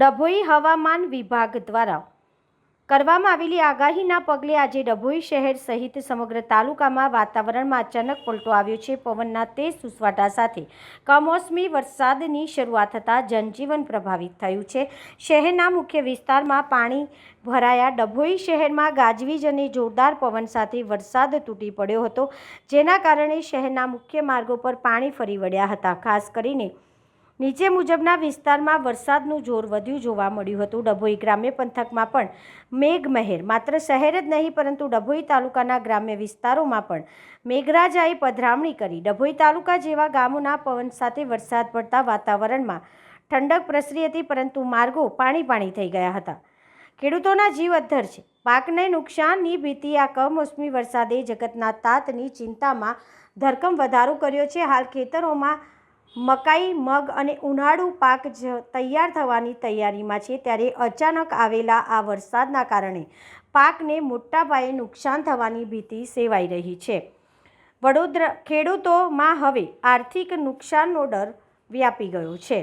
ડભોઈ હવામાન વિભાગ દ્વારા કરવામાં આવેલી આગાહીના પગલે આજે ડભોઈ શહેર સહિત સમગ્ર તાલુકામાં વાતાવરણમાં અચાનક પલટો આવ્યો છે। પવનના તેજ સુસવાટા સાથે કમોસમી વરસાદની શરૂઆત થતાં જનજીવન પ્રભાવિત થયું છે। શહેરના મુખ્ય વિસ્તારમાં પાણી ભરાયા। ડભોઈ શહેરમાં ગાજવીજ અને જોરદાર પવન સાથે વરસાદ તૂટી પડ્યો હતો, જેના કારણે શહેરના મુખ્ય માર્ગો પર પાણી ફરી વળ્યા હતા। ખાસ કરીને નીચે મુજબના વિસ્તારમાં વરસાદનું જોર વધ્યું જોવા મળ્યું હતું। ડભોઈ ગ્રામ્ય પંથકમાં પણ મેઘમહેર માત્ર શહેર જ નહીં પરંતુ ડભોઈ તાલુકાના ગ્રામ્ય વિસ્તારોમાં પણ મેઘરાજાએ પધરામણી કરી। ડભોઈ તાલુકા જેવા ગામોના પવન સાથે વરસાદ પડતા વાતાવરણમાં ઠંડક પ્રસરી હતી, પરંતુ માર્ગો પાણી થઈ ગયા હતા। ખેડૂતોના જીવ અદ્ધર છે। પાકને નુકસાનની ભીતિ આ કમોસમી વરસાદે જગતના તાતની ચિંતામાં ધરખમ વધારો કર્યો છે। હાલ ખેતરોમાં મકાઈ, મગ અને ઉનાળુ પાક તૈયાર થવાની તૈયારીમાં છે, ત્યારે અચાનક આવેલા આ વરસાદના કારણે પાકને મોટા પાયે નુકસાન થવાની ભીતિ સેવાઈ રહી છે। ખેડૂતોમાં હવે આર્થિક નુકસાનનો ડર વ્યાપી ગયો છે।